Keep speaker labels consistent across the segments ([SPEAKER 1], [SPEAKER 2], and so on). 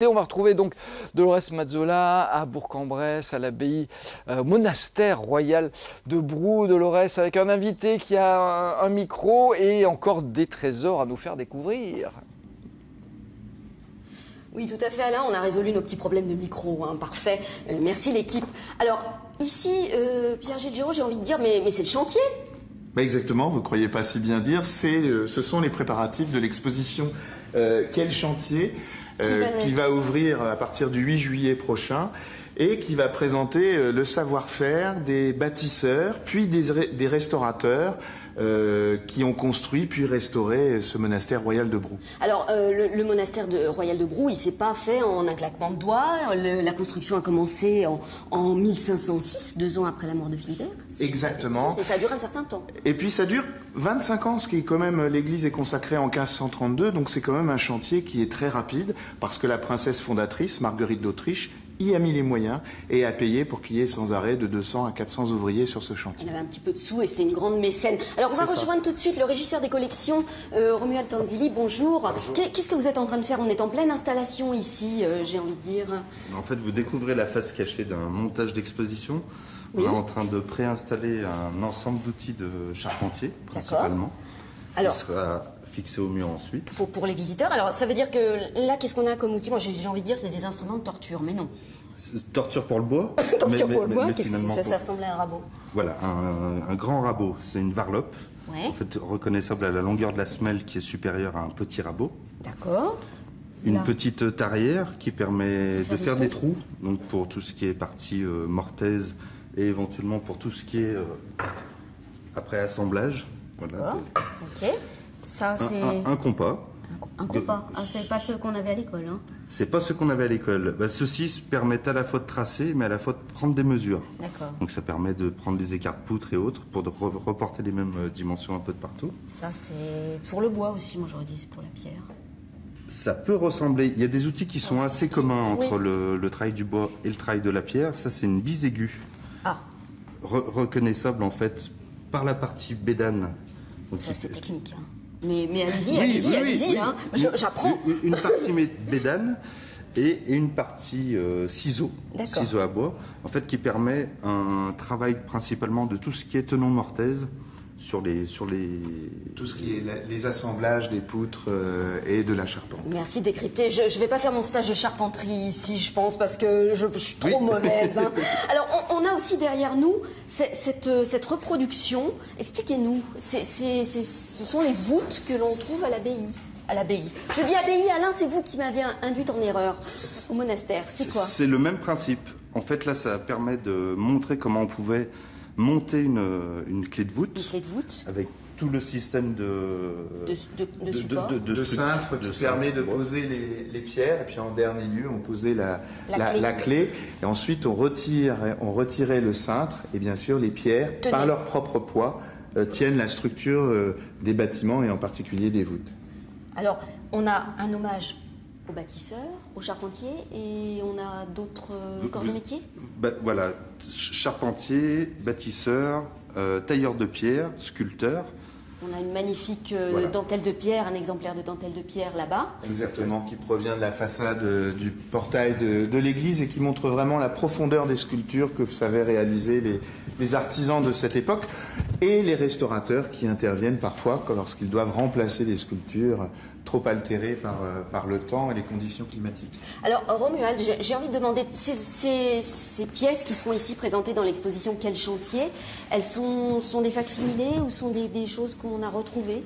[SPEAKER 1] Et on va retrouver donc Dolores Mazzola à Bourg-en-Bresse, à l'abbaye monastère royal de Brou. Dolores, avec un invité qui a un micro et encore des trésors à nous faire découvrir.
[SPEAKER 2] Oui, tout à fait, Alain. On a résolu nos petits problèmes de micro. Hein. Parfait. Merci, l'équipe. Alors, ici, Pierre-Gilles Giraud, j'ai envie de dire, mais c'est le chantier.
[SPEAKER 3] Bah exactement, vous ne croyez pas si bien dire. Ce sont les préparatifs de l'exposition Quel chantier qui va ouvrir à partir du 8 juillet prochain et qui va présenter le savoir-faire des bâtisseurs, puis des restaurateurs qui ont construit puis restauré ce monastère royal de Brou. Alors,
[SPEAKER 2] le monastère royal de Brou, il ne s'est pas fait en un claquement de doigts. La construction a commencé en 1506, 2 ans après la mort de Philibert.
[SPEAKER 3] Exactement.
[SPEAKER 2] Ça dure un certain temps.
[SPEAKER 3] Et puis ça dure 25 ans, ce qui est quand même, l'église est consacrée en 1532, donc c'est quand même un chantier qui est très rapide, parce que la princesse fondatrice, Marguerite d'Autriche, y a mis les moyens et a payé pour qu'il y ait sans arrêt de 200 à 400 ouvriers sur ce chantier.
[SPEAKER 2] Elle avait un petit peu de sous et c'était une grande mécène. Alors on va rejoindre tout de suite le régisseur des collections, Romuald Tandilli. Bonjour. Qu'est-ce que vous êtes en train de faire? On est en pleine installation ici, j'ai envie de dire.
[SPEAKER 4] En fait, vous découvrez la face cachée d'un montage d'exposition. Oui. On est en train de préinstaller un ensemble d'outils de charpentier, principalement. Alors, qui sera fixé au mur ensuite.
[SPEAKER 2] Pour les visiteurs. Alors, ça veut dire que là, qu'est-ce qu'on a comme outil? Moi, j'ai envie de dire, c'est des instruments de torture, mais non.
[SPEAKER 4] Torture pour le bois.
[SPEAKER 2] Torture pour le bois, qu'est-ce que c'est? Ça ressemble à un rabot.
[SPEAKER 4] Voilà, un grand rabot, c'est une varlope.
[SPEAKER 2] Ouais.
[SPEAKER 4] En fait, reconnaissable à la longueur de la semelle qui est supérieure à un petit rabot.
[SPEAKER 2] D'accord.
[SPEAKER 4] Une petite tarière qui permet de faire des trous, donc pour tout ce qui est partie mortaise et éventuellement pour tout ce qui est après assemblage.
[SPEAKER 2] Voilà. Ok. Ça, c'est
[SPEAKER 4] un compas.
[SPEAKER 2] Un compas. Ah, c'est pas ceux qu'on avait à l'école, hein.
[SPEAKER 4] C'est pas ceux qu'on avait à l'école. Ceux-ci permettent à la fois de tracer, mais à la fois de prendre des mesures.
[SPEAKER 2] D'accord.
[SPEAKER 4] Donc ça permet de prendre des écarts de poutres et autres pour reporter les mêmes dimensions un peu de partout.
[SPEAKER 2] Ça, c'est pour le bois aussi, moi j'aurais dit, c'est pour la pierre.
[SPEAKER 4] Ça peut ressembler. Il y a des outils qui sont assez communs entre le travail du bois et le travail de la pierre. Ça, c'est une bise aiguë. Ah. Reconnaissable, en fait, par la partie bédane.
[SPEAKER 2] Donc, ça, c'est technique, hein. Mais allez-y, hein. J'apprends.
[SPEAKER 4] Une partie bédane et une partie ciseau à bois, en fait, qui permet un travail principalement de tout ce qui est tenon mortaise sur les...
[SPEAKER 3] Tout ce qui est les assemblages des poutres et de la charpente.
[SPEAKER 2] Merci de décrypter. Je ne vais pas faire mon stage de charpenterie ici, je pense, parce que je suis trop mauvaise. Hein. Alors, on a aussi derrière nous cette reproduction. Expliquez-nous. Ce sont les voûtes que l'on trouve à l'abbaye. Je dis abbaye, Alain, c'est vous qui m'avez induite en erreur. Au monastère, c'est quoi?
[SPEAKER 4] C'est le même principe. En fait, là, ça permet de montrer comment on pouvait monter une clé de voûte.
[SPEAKER 2] Une clé de voûte.
[SPEAKER 4] Avec tout le système de
[SPEAKER 3] cintre qui permet de poser les pierres. Et puis en dernier lieu, on posait la clé. Et ensuite, on retirait le cintre. Et bien sûr, les pierres, par leur propre poids, tiennent la structure des bâtiments et en particulier des voûtes.
[SPEAKER 2] Alors, on a un hommage aux bâtisseurs, aux charpentiers, et on a d'autres corps de métier.
[SPEAKER 4] Voilà, charpentier, bâtisseur, tailleur de pierre, sculpteur.
[SPEAKER 2] On a une magnifique dentelle de pierre, un exemplaire de dentelle de pierre là-bas.
[SPEAKER 3] Exactement, qui provient de la façade du portail de l'église et qui montre vraiment la profondeur des sculptures que savaient réaliser les artisans de cette époque et les restaurateurs qui interviennent parfois lorsqu'ils doivent remplacer des sculptures trop altérées par le temps et les conditions climatiques.
[SPEAKER 2] Alors, Romuald, j'ai envie de demander, ces pièces qui seront ici présentées dans l'exposition Quel chantier, elles sont des facsimilés ou sont des choses qu'on a retrouvées?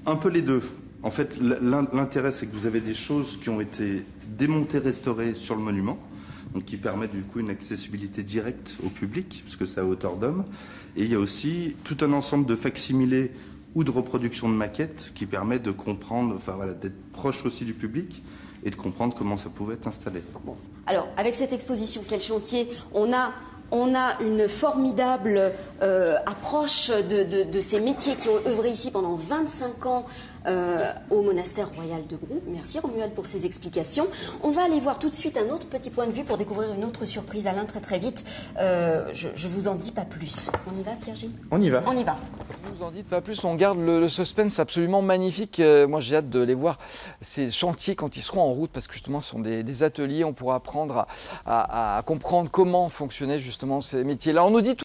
[SPEAKER 4] Un peu les deux. En fait, l'intérêt, c'est que vous avez des choses qui ont été démontées, restaurées sur le monument, donc qui permettent du coup une accessibilité directe au public, puisque c'est à hauteur d'homme. Et il y a aussi tout un ensemble de facsimilés ou de reproduction de maquettes qui permet de comprendre, d'être proche aussi du public et de comprendre comment ça pouvait être installé.
[SPEAKER 2] Bon. Alors, avec cette exposition Quel chantier, on a une formidable approche de ces métiers qui ont œuvré ici pendant 25 ans au monastère royal de Brou. Merci Romuald pour ces explications. On va aller voir tout de suite un autre petit point de vue pour découvrir une autre surprise, Alain, très vite. Je vous en dis pas plus. On y va, Pierre-Gilles?
[SPEAKER 3] On y va.
[SPEAKER 2] On y va.
[SPEAKER 1] Ne vous en dites pas plus, on garde le suspense absolument magnifique. Moi j'ai hâte de les voir, ces chantiers quand ils seront en route, parce que justement ce sont des ateliers, on pourra apprendre à comprendre comment fonctionnaient justement ces métiers-là. On nous dit tout